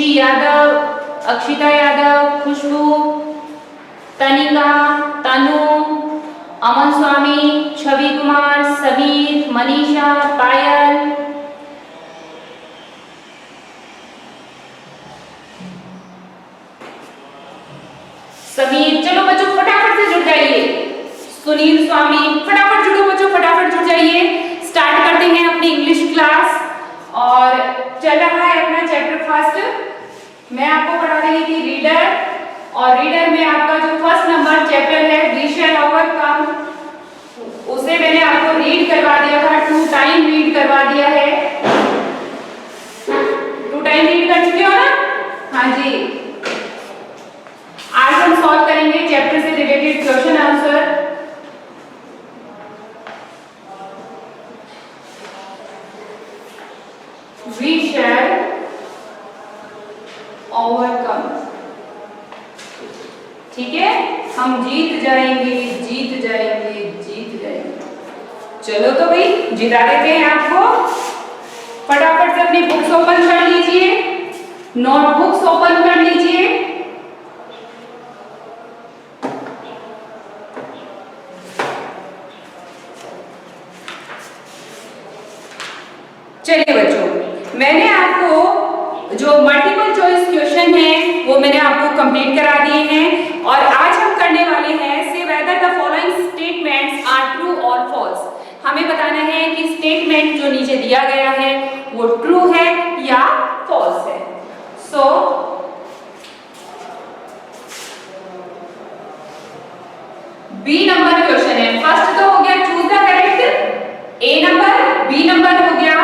रुचि यादव, अक्षिता यादव, खुशबू, तनिका, तनु, अमन स्वामी, छवि कुमार, समीर, मनीषा, पायल, समीर। चलो बच्चों फटाफट से जुड़ जाइए। सुनील स्वामी, फटाफट जुड़ो बच्चों, फटाफट जुड़ जाइए। स्टार्ट करते हैं अपनी इंग्लिश क्लास और चल रहा है अपना चैप्टर फर्स्ट। मैं आपको पढ़ा रही थी रीडर और रीडर में आपका जो फर्स्ट नंबर चैप्टर है वी शैल ओवरकम, उसे मैंने आपको रीड करवा दिया था, 2 टाइम रीड करवा दिया है। 2 टाइम रीड कर चुके हो ना? हाँ जी। आज हम सॉल्व करेंगे चैप्टर से related question answer. We shall overcome, ठीक है? हम जीत जाएंगे, जीत जाएंगे, जीत जाएंगे। चलो तो भाई जिता देते हैं आपको। फटाफट से अपनी बुक्स ओपन कर लीजिए, नोटबुक्स ओपन कर लीजिए। चलिए बच्चों, मैंने आपको जो मल्टीपल चॉइस क्वेश्चन है वो मैंने आपको कंप्लीट करा दिए हैं और आज हम करने वाले हैं से whether the following statements are true और फॉल्स। हमें बताना है कि स्टेटमेंट जो नीचे दिया गया है वो ट्रू है या फॉल्स है। सो बी नंबर क्वेश्चन है। फर्स्ट तो हो गया choose the correct, A number. B number हो गया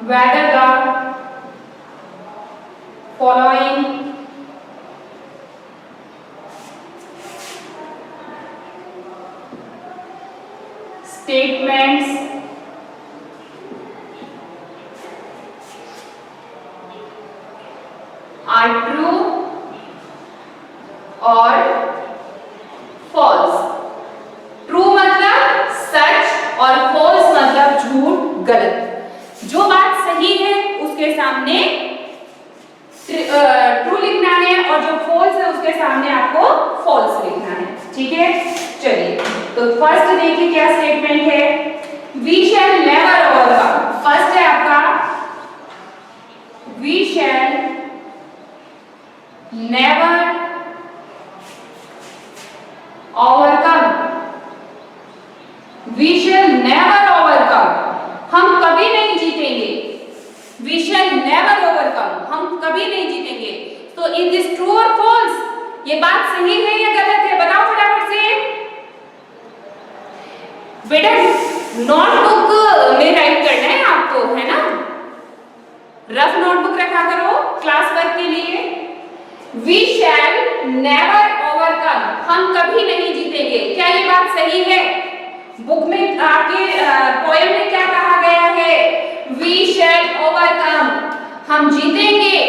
whether the following statements are true और फॉल्स। ट्रू मतलब सच और फॉल्स मतलब झूठ, गलत। जो बात सही है उसके सामने ट्रू लिखना है और जो फॉल्स है उसके सामने आपको फॉल्स लिखना है, ठीक है? चलिए तो फर्स्ट देखिए क्या स्टेटमेंट है। We shall never overcome. First है आपका we shall never overcome. We shall never overcome, हम कभी नहीं जीतेंगे। वी शैल नेवर ओवरकम, हम कभी नहीं जीतेंगे। तो इज दिस ट्रू और फॉल्स? ये बात सही है या गलत है? बताओ फटाफट से। बेटा नोटबुक में राइट करना है आपको, है ना? रफ नोटबुक रखा करो क्लास वर्क के लिए। वी शैल नेवर ओवरकम, हम कभी नहीं जीतेंगे। क्या ये बात सही है? बुक में आपके पोएम में क्या कहा गया है? वी शैल ओवरकम, हम जीतेंगे।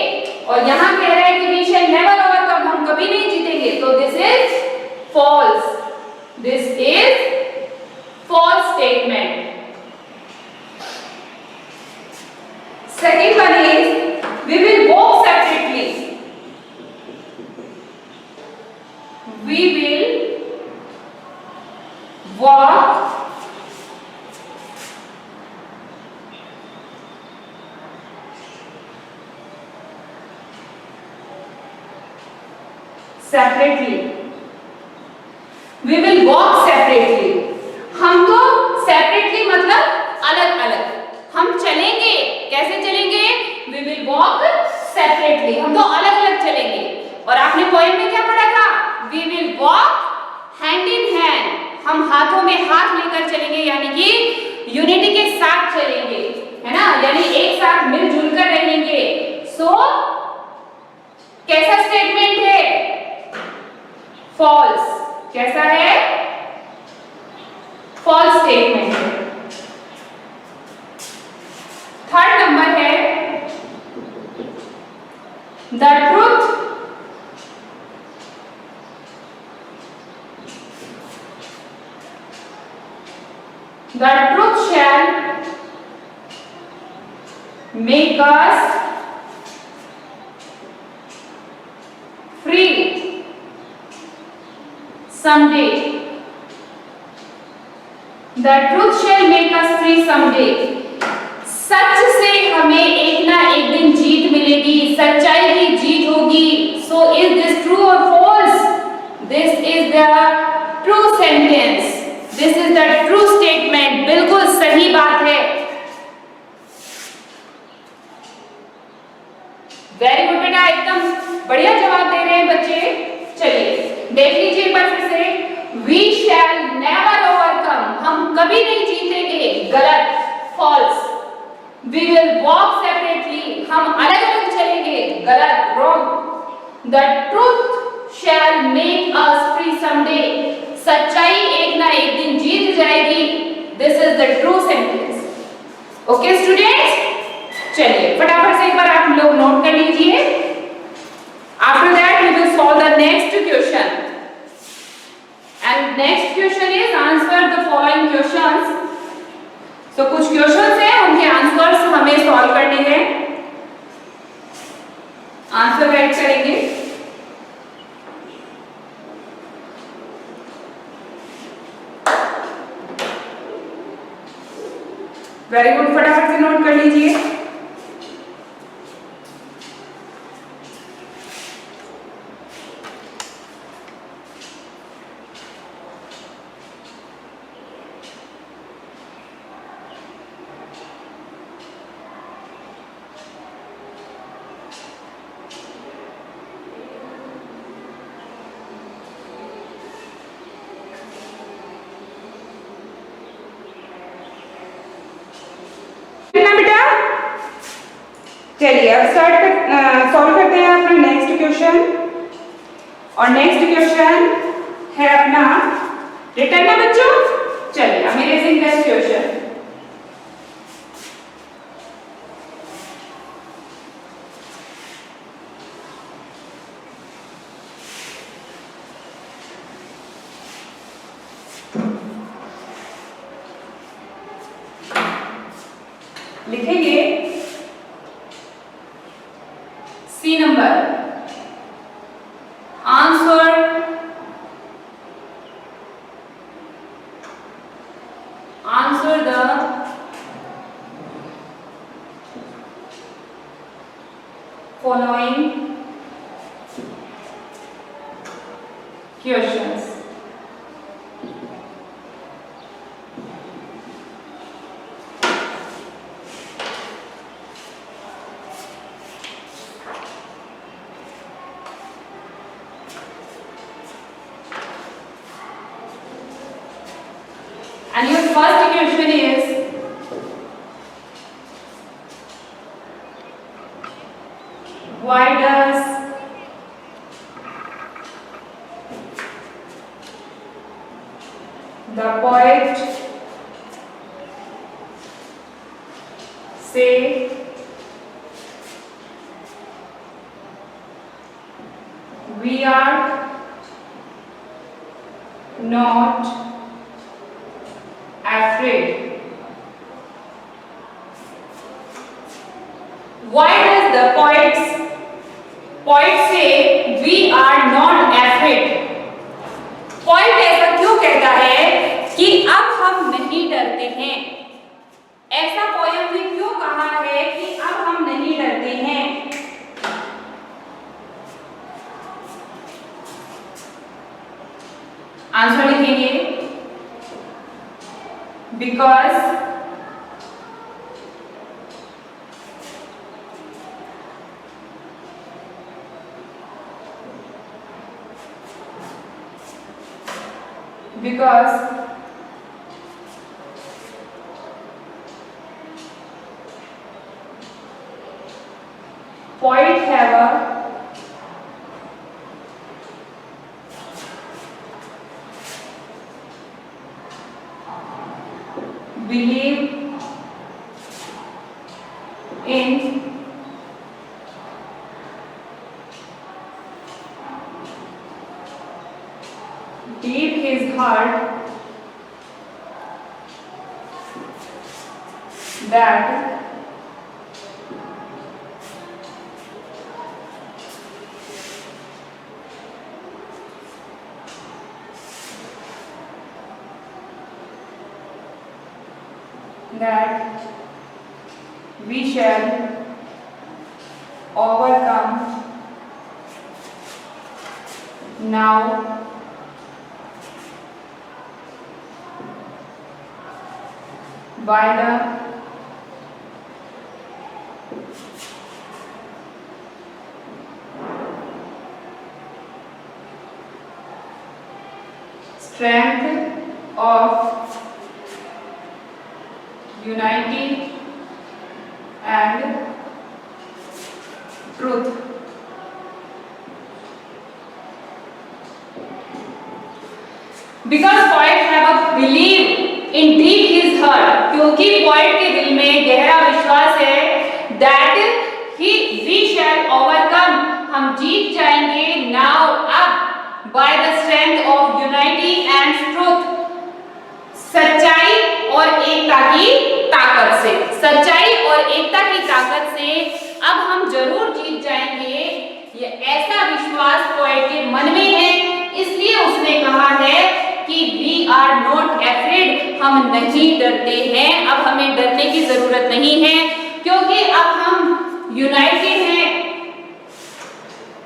और यहाँ कह रहा है कि वी शैल नेवर ओवरकम, हम कभी नहीं जीतेंगे। तो this is false, this is false statement. Second one is we will walk separately. We will walk separately. We will walk separately. हम तो separately मतलब अलग अलग हम चलेंगे। कैसे चलेंगे? We will walk separately, हम तो अलग अलग चलेंगे। और आपने पोएम में क्या पढ़ा था? We will walk hand in hand, हम हाथों में हाथ लेकर चलेंगे, यानी कि यूनिटी के साथ चलेंगे, है ना? यानी एक साथ मिलजुल कर रहेंगे। सो कैसा स्टेटमेंट है? फॉल्स। कैसा है? फॉल्स स्टेटमेंट है। थर्ड नंबर है the truth The truth shall make us free someday. The truth shall make us free someday. सच से हमें एक ना एक दिन जीत मिलेगी, सच्चाई की जीत होगी. So is this true or false? This is the true sentence. This is the true statement. बिल्कुल सही बात है. वेरी गुड बेटा, एकदम बढ़िया जवाब दे रहे हैं बच्चे. चलिए देख लीजिए एक बार फिर से. We shall never overcome. हम कभी नहीं जीतेंगे. गलत, false. We will walk separately. हम अलग अलग चलेंगे. गलत, wrong. The truth shall make us free someday. सच्चाई एक ना एक दिन जीत जाएगी. This is the true sentence. Okay students? चलिए फटाफट से एक बार आप लोग नोट कर लीजिए. After that we will solve the next question. And next question is answer the following questions. So कुछ क्वेश्चंस हैं, उनके आंसर्स हमें सॉल्व करने हैं. आंसर राइट करेंगे. वेरी गुड, फटाफट से नोट कर लीजिए. चलिए अब सॉल्व करते हैं अपना नेक्स्ट क्वेश्चन. और नेक्स्ट क्वेश्चन है अपना रिटर्न है बच्चों. चलिए अमेजिंग दिस क्वेश्चन. लिखेंगे C number. Answer the following questions. And your first question is, why does the poet say we are not afraid? Why does the poet say we are not afraid? Poet ऐसा क्यों कहता है कि अब हम नहीं डरते हैं? ऐसा पोएम ने क्यों कहा है कि अब हम नहीं डरते हैं? आंसर लिखेंगे because poet have a believe in deep his heart that we shall overcome now by the strength of unity and truth. Because poet have a belief in deep his heart, क्योंकि poet के दिल में गहरा विश्वास है that we shall overcome, हम जीत जाएंगे now अब by the strength of unity and truth, सच्चाई और एकता की ताकत से, सच्चाई और एकता की ताकत से अब हम जरूर जीत जाएंगे। ये ऐसा विश्वास पोएट के मन में है, इसलिए उसने कहा है कि we are not afraid, हम नहीं डरते हैं, अब हमें डरने की जरूरत नहीं है, क्योंकि अब हम यूनाइटेड हैं,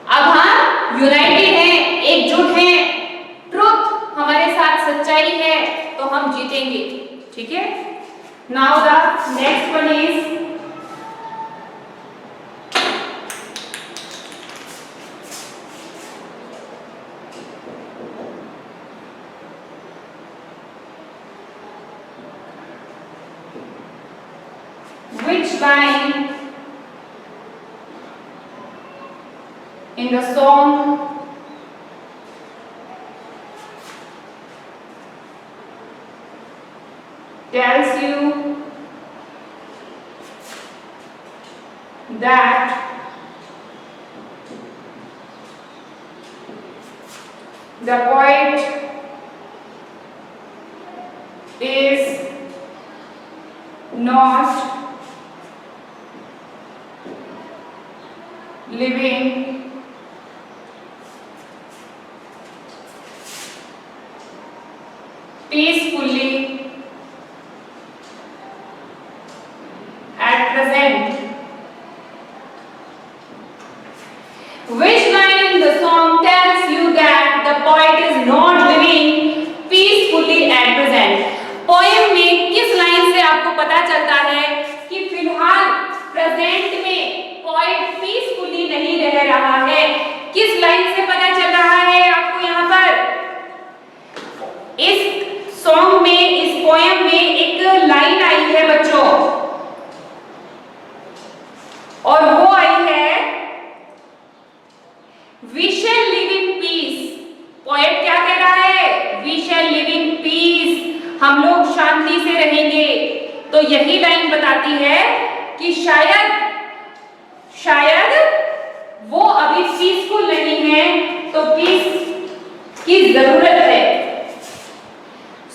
अब हम यूनाइटेड हैं, एकजुट हैं, ट्रुथ हमारे साथ सच्चाई है, तो हम जीतेंगे। ठीक है। Now the next one is which line in the song tells you that the poet is not living peacefully at present. Which line in the song tells you that the poet is not living peacefully at present? Poem में किस line से आपको पता चलता है कि फिलहाल present में पोएट पीसफुली नहीं रह रहा है? किस लाइन से पता चल रहा है आपको? यहाँ पर इस सॉन्ग में, इस पोएम में एक लाइन आई है बच्चों, और वो आई है We shall live in peace. Poet क्या कह रहा है? We shall live in peace. हम लोग शांति से रहेंगे। तो यही लाइन बताती है कि शायद वो अभी पीसफुल नहीं है, तो पीस की जरूरत है।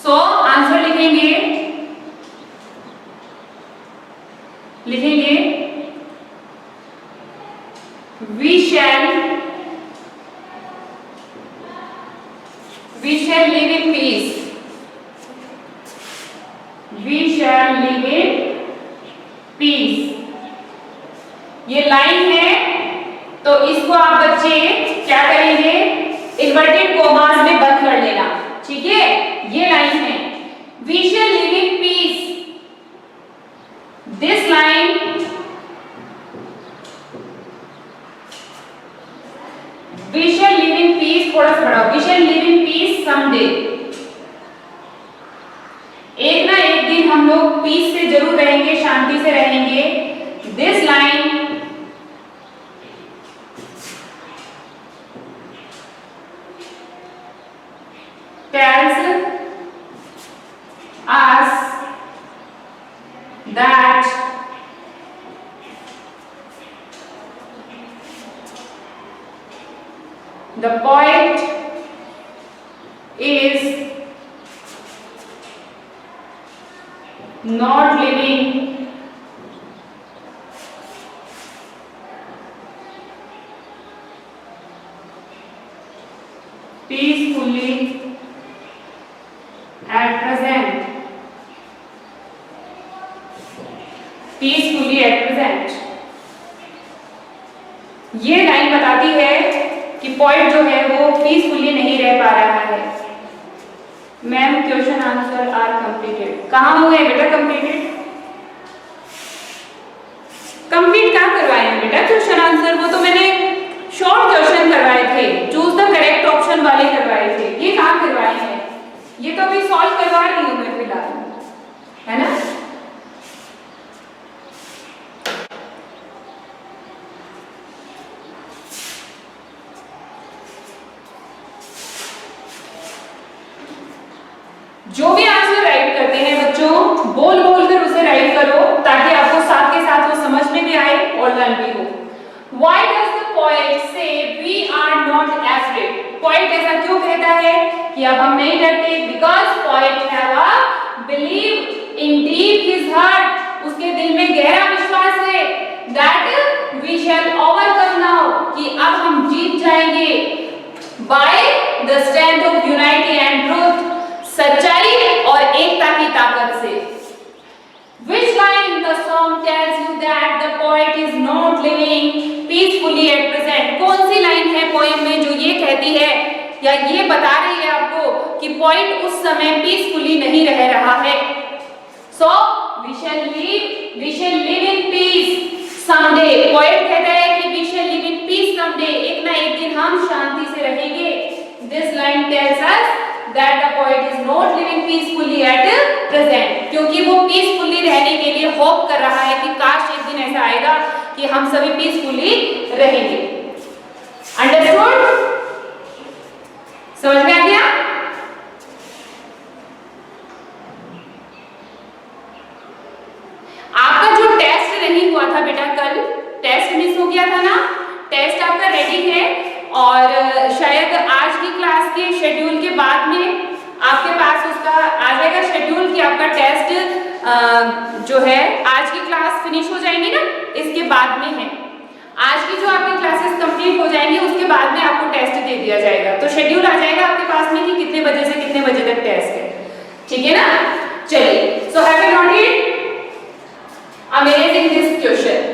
सो आंसर लिखेंगे we shall live in peace. We shall live in peace. ये लाइन है, तो इसको आप बच्चे क्या करेंगे? इन्वर्टेड कोमास में बंद कर लेना। ठीक है, ये लाइन है We shall live in peace. This line We shall live in peace, थोड़ा सा बढ़ाओ। We shall live in peace someday. एक ना एक दिन हम लोग पीस से जरूर रहेंगे, शांति से रहेंगे। This line tells us that the poet is not living peacefully at present, peacefully at present। ये लाइन बताती है कि पोएट जो है वो पीसफुली नहीं रह पा रहा है। Ma'am question answer are completed, कहाँ हुए बेटा कंप्लीटेड? कंप्लीट कहाँ करवाए हैं बेटा क्वेश्चन आंसर? वो तो मैंने शॉर्ट क्वेश्चन करवाए थे, चूज द करेक्ट ऑप्शन वाले करवाए थे, ये कहाँ करवाए हैं? ये तो अभी सॉल्व करवा रही हूँ मैं फिलहाल, है ना? जो भी आंसर राइट करते हैं बच्चों, बोल बोल कर उसे राइट करो ताकि आपको साथ के साथ वो समझ में भी आए और लर्न भी हो। Why does the poet say we are not afraid? Poet ऐसा क्यों कहता है कि अब हम नहीं डरते? Because poet have a belief in deep his heart, उसके दिल में गहरा विश्वास है that we shall overcome now, कि अब हम जीत जाएंगे by the strength of unity and truth, सच्चाई और एकता की ताकत से। Which line in the song tells you that the poet is not living peacefully at present? कौन सी लाइन है पोएम में जो ये कहती है या ये बता रही है आपको कि पोएट उस समय पीसफुली नहीं रह रहा है? So we shall live in peace someday. Poet कहता है कि we shall live in peace someday, एक ना एक दिन हम शांति से रहेंगे। This line tells us that the poet is not living peacefully at present, क्योंकि वो पीसफुली रहने के लिए होप कर रहा है कि काश एक दिन ऐसा आएगा कि हम सभी पीसफुली रहेंगे। अंडरस्टूड? समझ में आ गया? आपका जो टेस्ट नहीं हुआ था बेटा, कल टेस्ट मिस हो गया था ना, टेस्ट आपका रेडी है और शायद आज की क्लास के शेड्यूल के बाद में आपके पास उसका आ जाएगा शेड्यूल कि आपका टेस्ट जो है आज की क्लास फिनिश हो जाएंगी ना, इसके बाद में है। आज की जो आपकी क्लासेस कंप्लीट हो जाएंगी उसके बाद में आपको टेस्ट दे दिया जाएगा, तो शेड्यूल आ जाएगा आपके पास में कि कितने बजे से कितने बजे तक टेस्ट है, ठीक है ना? चलिए, so have you noted amazing this question?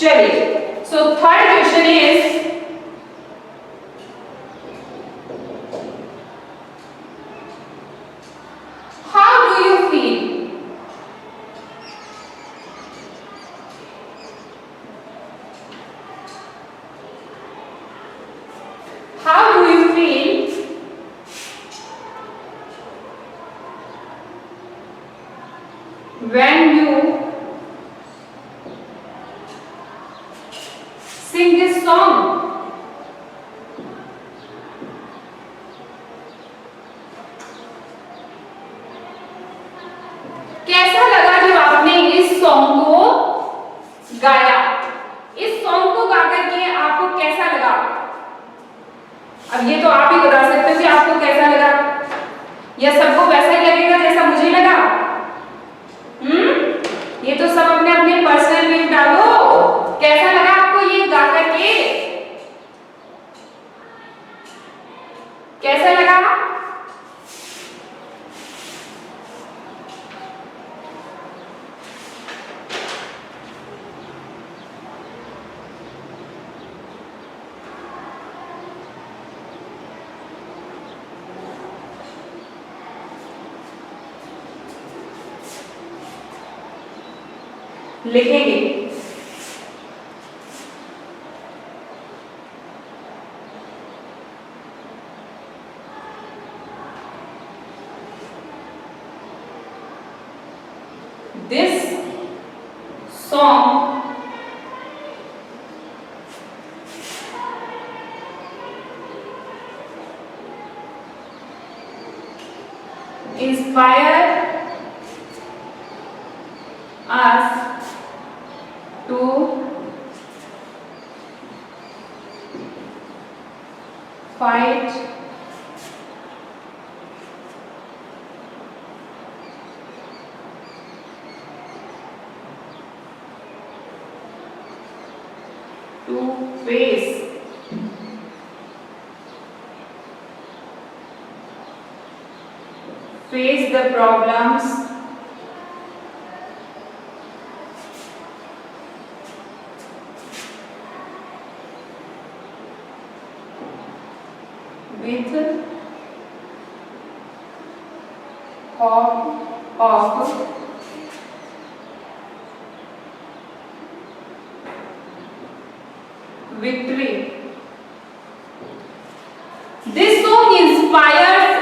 चलिए, so third question is how do you feel? How do you feel when you sing this song? कैसा लगा जब आपने इस सॉन्ग को गाया? इस सॉन्ग को गा करके आपको कैसा लगा? अब ये तो आप ही बता सकते हो कि आपको कैसा लगा, या सबको वैसा ही लगेगा जैसा मुझे लगा? ये तो सब अपने अपने पर्सनल व्यू डालो, कैसा लगा आपको ये गा करके? कैसा लगा? लिखेंगे। This song inspired us fight, to face the problems with hope of victory. This song inspires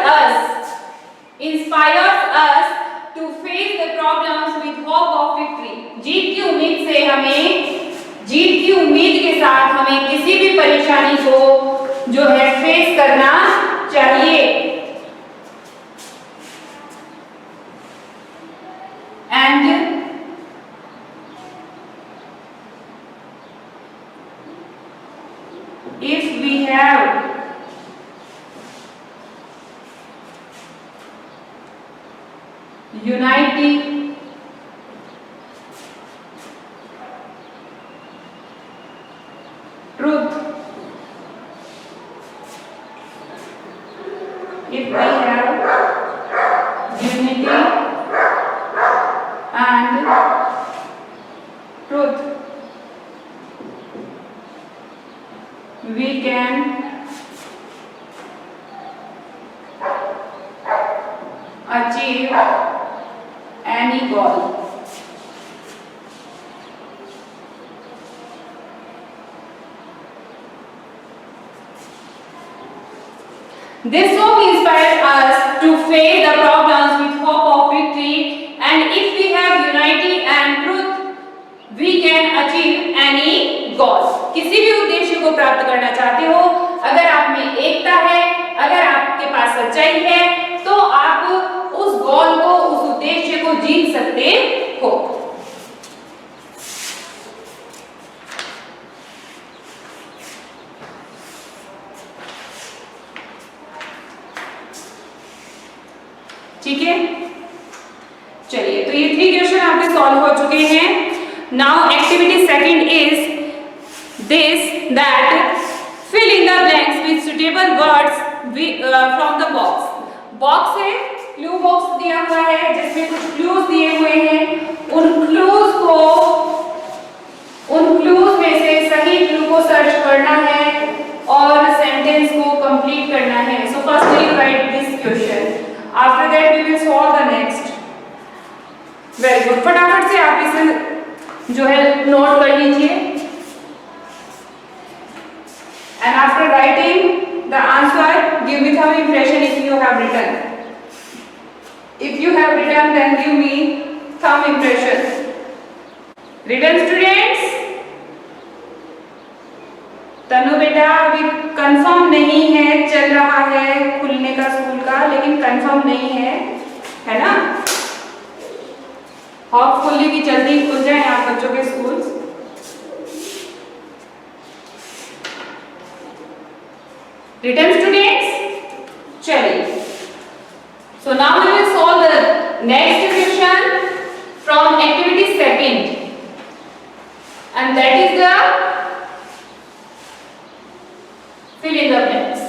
us to face the problems with hope of victory. जीत की उम्मीद से हमें, जीत की उम्मीद के साथ हमें किसी भी परेशानी को जो है फेस करना चाहिए. And if we have unity, truth, if we have unity and truth, we can achieve any goal. This song inspired us to face the problems with hope of victory, and if we have unity and truth, we can achieve any goal. किसी भी उद्देश्य को प्राप्त करना चाहते हो, अगर आप में एकता है, अगर आपके पास सच्चाई है, तो आप उस गोल को, उस उद्देश्य को जीत सकते हो. ठीक है, चलिए, तो ये 3 क्वेश्चन आपके सॉल्व हो चुके हैं. Now activity second is this, that fill in the blanks with suitable words from the box. Box है, क्लू बॉक्स दिया हुआ है जिसमें कुछ क्लूज दिए हुए हैं. उन क्लूज में से सही क्लू को सर्च करना है और सेंटेंस को कंप्लीट करना है. So first you write this question, after that we will solve the next. Very good, फटाफट से आप इसे जो है नोट कर लीजिए. And after writing the answer, give me some impression if you have written. If you have written, then give me some impression. Written students? तनु बेटा अभी कंफर्म नहीं है, चल रहा है खुलने का स्कूल का, लेकिन कंफर्म नहीं है ना? होपफुली कि जल्दी खुल जाए आप बच्चों के स्कूल. Written students? चलिए. So now we will solve the next question from activity second, and that is the fill in the blanks.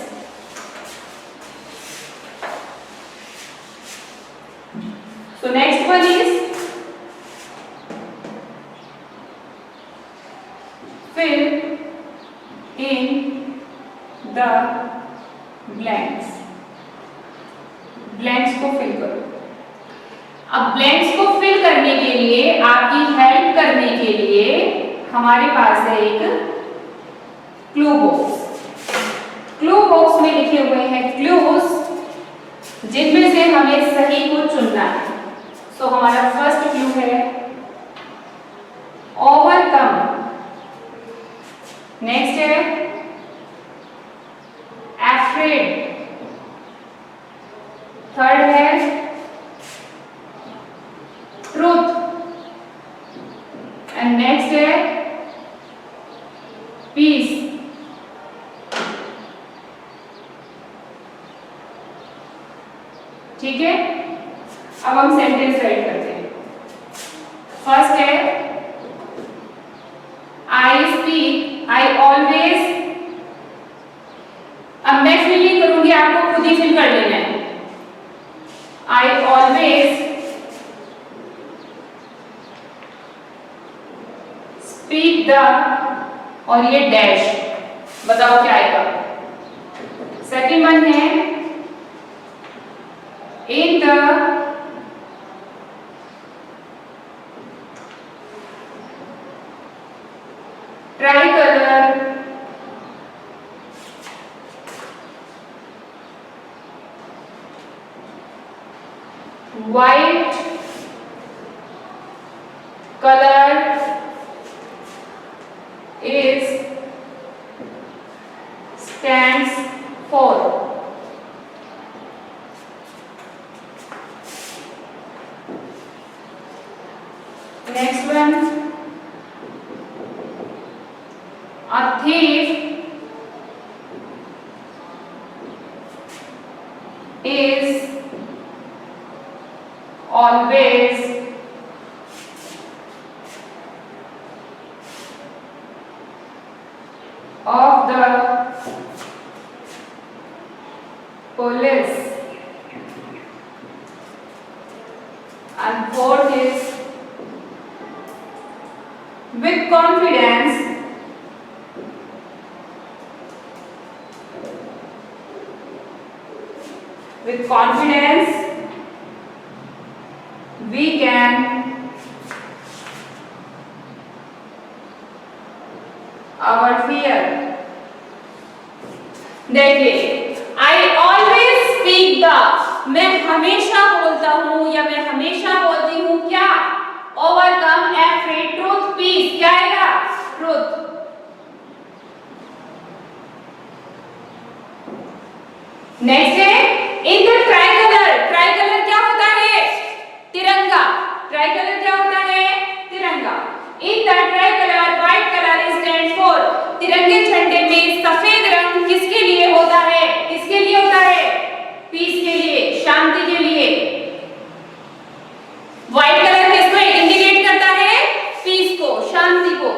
So next one is fill in the blanks. Blanks को fill करो. अब blanks को fill करने के लिए, आपकी help करने के लिए हमारे पास है एक क्लू बॉक्स. क्लू बॉक्स में लिखे हुए हैं क्लूज जिनमें से हमें सही को चुनना है. सो हमारा फर्स्ट क्लू है ओवरकम. नेक्स्ट है afraid. थर्ड है truth, एंड नेक्स्ट है peace. अब हम सेंटेंस राइट करते हैं। फर्स्ट है आई स्पीक, आई ऑलवेज। अब मैं फिल नहीं करूंगी, आपको खुद ही फिल कर लेना है। आई ऑलवेज स्पीक द, और ये डैश, बताओ क्या आएगा। सेकेंड वन है in the try colour white color is stands for। next one, a thief is always of the police, and fourth is with confidence we can our fear। देखिए, I always speak the, मैं हमेशा बोलता हूं या मैं हमेशा बोलती हूं क्या, ओवरकम एफ्रेड, ट्रूथ, पीस, क्या आएगा, ट्रूथ। नेक्स्ट है in the try colour, try colour क्या होता है, तिरंगा। ट्राई कलर क्या होता है, तिरंगा। In the try colour white colour stands for, तिरंगे झंडे में सफेद रंग किसके लिए होता है, किसके लिए होता है, पीस के लिए, शांति के लिए। व्हाइट कलर किसको इंडिकेट करता है, पीस को, शांति को।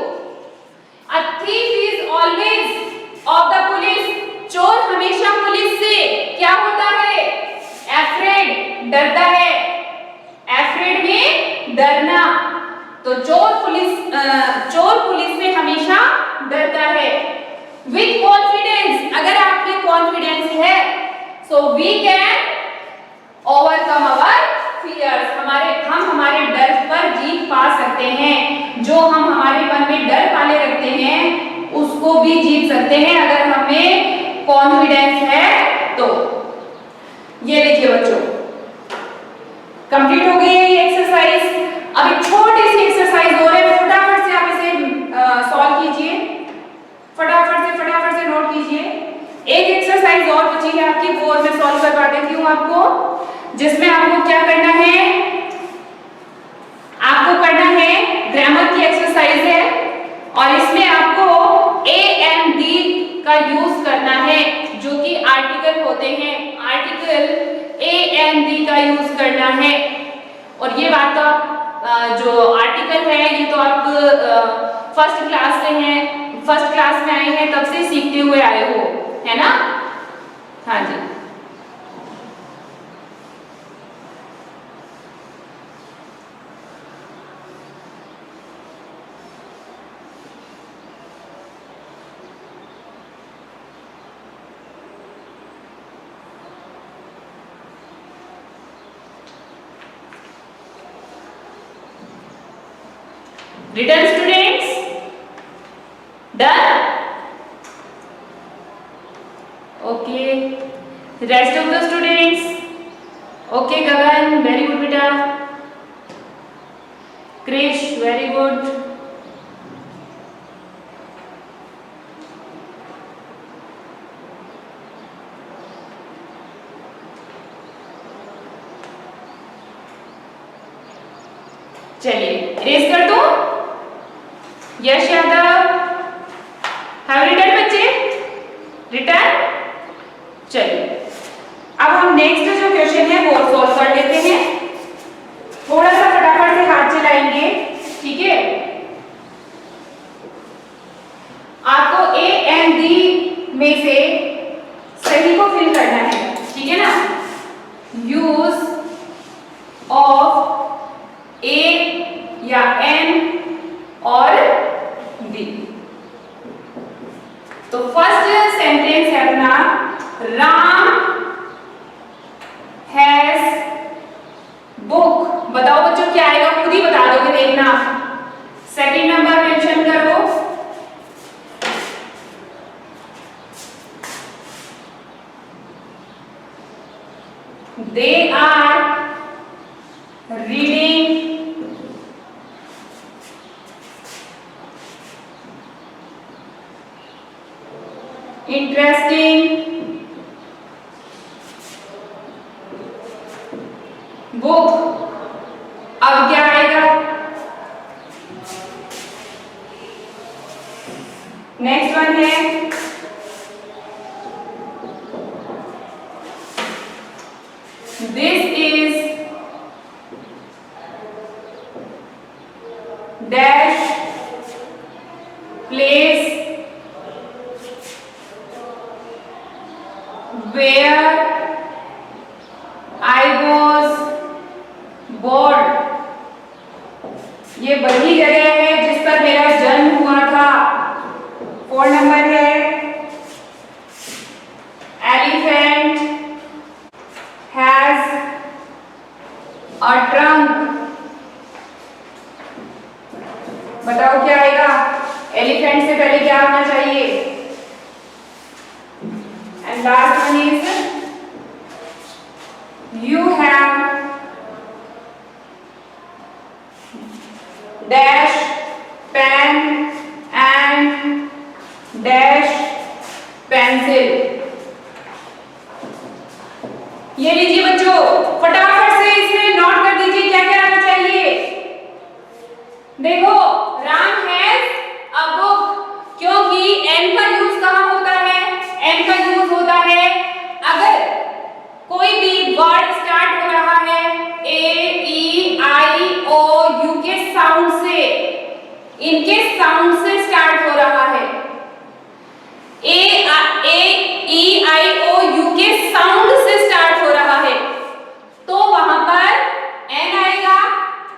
A thief is always of the police, चोर हमेशा पुलिस से क्या होता है, एफ्रेड, डरता है। एफ्रेड में डरना, तो चोर पुलिस से हमेशा डरता है। विथ कॉन्फिडेंस, अगर आप में कॉन्फिडेंस है, so we can overcome our fears, हम हमारे डर पर जीत पा सकते हैं। जो हम हमारे मन में डर पाले रखते हैं उसको भी जीत सकते हैं अगर हमें कॉन्फिडेंस है तो। ये देखिए बच्चों, कंप्लीट हो गई है ये एक्सरसाइज। अब एक छोटी सी एक्सरसाइज और है, फटाफट से आप इसे सॉल्व कीजिए, फटाफट से नोट कीजिए। एक एक्सरसाइज और बची है आपकी, वो मैं सॉल्व करवा देती हूँ आपको, जिसमें आपको क्या करना है, आपको करना है ग्रामर की एक्सरसाइज है, और इसमें आपको ए एंड दी का यूज करना है, जो कि आर्टिकल होते हैं। आर्टिकल ए एंड दी का यूज करना है। और ये बात तो आप जो आर्टिकल है ये तो आप फर्स्ट क्लास से हैं, फर्स्ट क्लास में आए हैं, तब से सीखते हुए आए हो, है ना। हाँ जी, written students, done? Okay, rest of the students, okay Gagan, very good beta, Krish, very good, चलिए रेस कर दो। यश यादव, हैव रिटन बच्चे, रिटन। चलिए अब हम नेक्स्ट जो क्वेश्चन है वो सॉल्व कर लेते हैं। या एन और डी। तो फर्स्ट सेंटेंस है अपना, राम हैज बुक। बताओ बच्चों क्या आएगा, खुद ही बता दोगे, देखना। सेकंड नंबर मेंशन करो, they are reading interesting book। अब क्या आएगा, नेक्स्ट वन है, this is dash place where I was born। ये वही जगह है जिस पर मेरा जन्म हुआ था। 4 नंबर है, elephant has a trunk। बताओ क्या आएगा, एलिफेंट से पहले क्या आना चाहिए। And last one is, you have dash pen and dash pencil. ये लीजिए बच्चों, फटाफट से इसमें नोट कर दीजिए क्या क्या आना चाहिए। देखो, राम हैज अ बुक, क्योंकि एन का यूज कहां होता है, एन का यूज होता है अगर कोई भी वर्ड स्टार्ट हो रहा है ए ई आई ओ यू के साउंड से, इनके साउंड से स्टार्ट हो रहा है। ए ई आई ओ यू के साउंड से स्टार्ट हो रहा है तो वहां पर एन आएगा,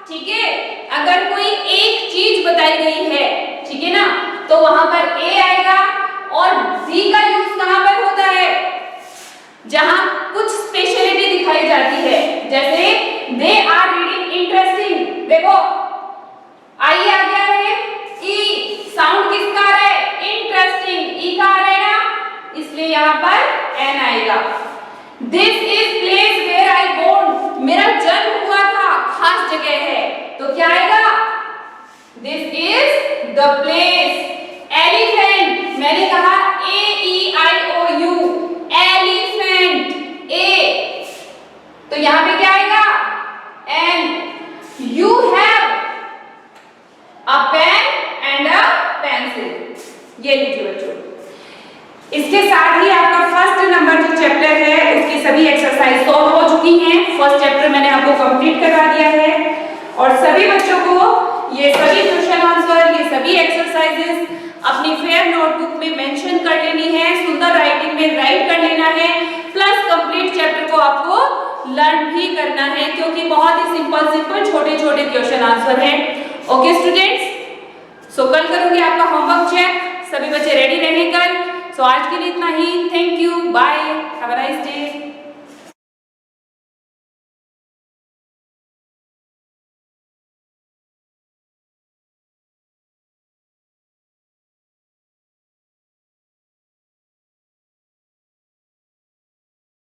ठीक है। अगर कोई एक चीज बताई गई है, ठीक है ना, तो वहां पर ए आएगा। और जी का यूज कहां पर होता है, जहां कुछ स्पेशलिटी दिखाई जाती है, जैसे दे आर रीडिंग इंटरेस्टिंग। देखो आई आ गया है, ई साउंड किसका आ रहा है, इंटरेस्टिंग, ई का आ रहा है ना, इसलिए यहां पर एन आएगा। This is place where I born, मेरा जन्म हुआ था, खास जगह है, तो क्या आएगा, this is the place. Elephant, मैंने कहा ए ई आई ओ यू, एलिफेंट, ए, तो यहां पे क्या आएगा, an. You have a pen and a pencil. ये लीजिए बच्चों, इसके साथ ही आपका फर्स्ट नंबर जो चैप्टर है उसकी सभी एक्सरसाइज सॉल्व हो चुकी हैं। फर्स्ट चैप्टर मैंने आपको कंप्लीट करवा दिया है और सभी बच्चों को ये सभी क्वेश्चन आंसर, ये सभी एक्सरसाइजेस अपनी फेयर नोटबुक में मेंशन कर लेनी है, सुंदर राइटिंग में राइट कर लेना है, प्लस कंप्लीट चैप्टर को आपको लर्न भी करना है, क्योंकि बहुत ही सिंपल छोटे छोटे क्वेश्चन आंसर हैं। ओके स्टूडेंट्स, सो कल करूंगी आपका होमवर्क चेक, सभी बच्चे रेडी रहें कल। सो आज के लिए इतना ही, thank you, bye, have a nice day.